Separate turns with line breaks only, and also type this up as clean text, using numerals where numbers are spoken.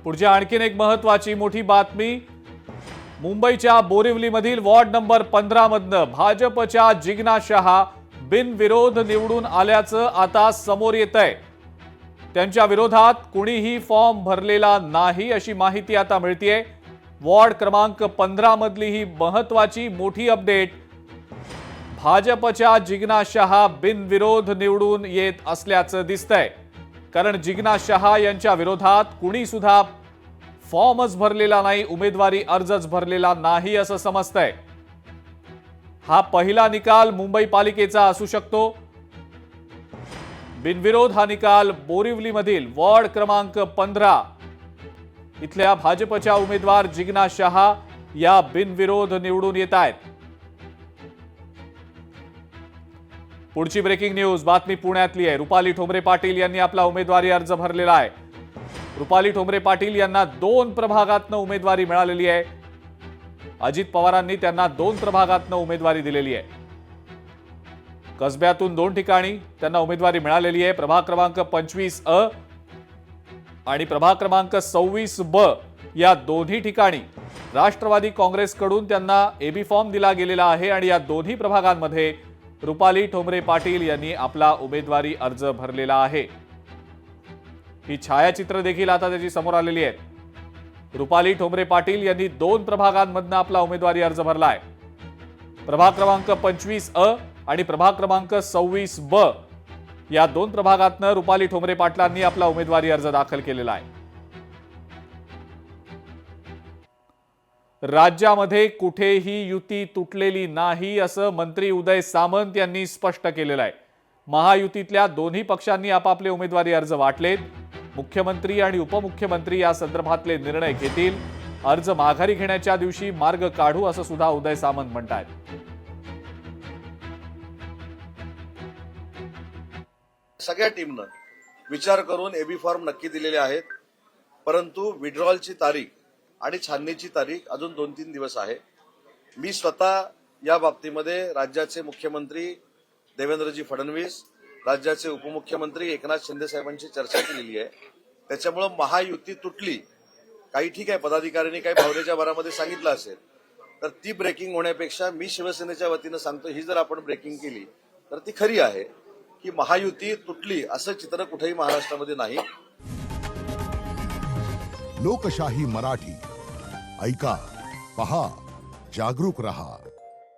पुढची आणखीन एक महत्त्वाची मोठी बातमी। मुंबईच्या बोरिवलीमधील वॉर्ड नंबर 15 मधनं भाजपच्या जिग्ना शहा बिनविरोध निवडून आल्याचं आता समोर येतंय। त्यांच्या विरोधात कुणीही फॉर्म भरलेला नाही अशी माहिती आता मिळतेय। वॉर्ड क्रमांक 15 मधली ही महत्त्वाची मोठी अपडेट। भाजपच्या जिग्ना शहा बिनविरोध निवडून येत असल्याचं दिसतंय, कारण जिग्ना शहा यांच्या विरोधात कुणी सुद्धा फॉर्मच भरलेला नाही, उमेदवारी अर्जच भरलेला नाही असं समजतंय। हा पहिला निकाल मुंबई पालिकेचा असू शकतो। बिनविरोध हा निकाल बोरिवलीमधील वॉर्ड क्रमांक 15 इथल्या भाजपच्या उमेदवार जिग्ना शहा या बिनविरोध निवडून येत आहेत। पुढची ब्रेकिंग न्यूज बातमी पुण्यातली आहे। रुपाली ठोंबरे पाटील यांनी आपला उमेदवारी अर्ज भरलेला आहे। रुपाली ठोंबरे पाटील यांना 2 प्रभागातनं उमेदवारी मिळालेली आहे। अजित पवारांनी त्यांना 2 प्रभागातनं उमेदवारी दिलेली आहे। कसब्यातून 2 ठिकाणी त्यांना उमेदवारी मिळालेली आहे। प्रभाग क्रमांक 25A आणि प्रभाग क्रमांक 26B या दोन्ही ठिकाणी राष्ट्रवादी काँग्रेसकडून त्यांना एबी फॉर्म दिला गेलेला आहे आणि या दोन्ही प्रभागांमध्ये रुपाली ठोंबरे पाटील यांनी आपला उमेदवारी अर्ज भरलेला आहे। ही छायाचित्र देखील आता त्याची समोर आलेली आहेत। रुपाली ठोंबरे पाटील यांनी 2 प्रभागांमधनं आपला उमेदवारी अर्ज भरलाय। प्रभाग क्रमांक 25A आणि प्रभाग क्रमांक 26B या 2 प्रभागातनं रुपाली ठोंबरे पाटलांनी आपला उमेदवारी अर्ज दाखल केलेला आहे। राज्यामध्ये कुठेही युती तुटलेली नाही असं मंत्री उदय सामंत यांनी स्पष्ट केलेलं आहे। महायुतीतल्या दोन्ही पक्षांनी आपापले उमेदवारी अर्ज वाटलेत। मुख्यमंत्री आणि उपमुख्यमंत्री या संदर्भातले निर्णय घेतील। अर्ज माघारी घेण्याच्या दिवशी मार्ग काढू असं सुद्धा उदय सामंत म्हणतात।
सगळ्या टीमनं विचार करून एबी फॉर्म नक्की दिलेले आहेत, परंतु विड्रॉलची तारीख आणि छाननीची तारीख अजून 2-3 दिवस आहे। मी स्वतः या बाबतीमध्ये राज्याचे मुख्यमंत्री देवेंद्रजी फडणवीस, राज्याचे उपमुख्यमंत्री एकनाथ शिंदे साहेबांची चर्चा केलेली आहे। त्याच्यामुळे महायुती तुटली, काही ठीक आहे, पदाधिकाऱ्यांनी काही भावनेच्या भरामध्ये सांगितलं असेल, तर ती ब्रेकिंग होण्यापेक्षा मी शिवसेनेच्या वतीनं सांगतो, ही जर आपण ब्रेकिंग केली तर ती खरी आहे की महायुती तुटली असं चित्र कुठेही महाराष्ट्रामध्ये नाही।
लोकशाही मराठी ऐका, पहा, जागरूक रहा।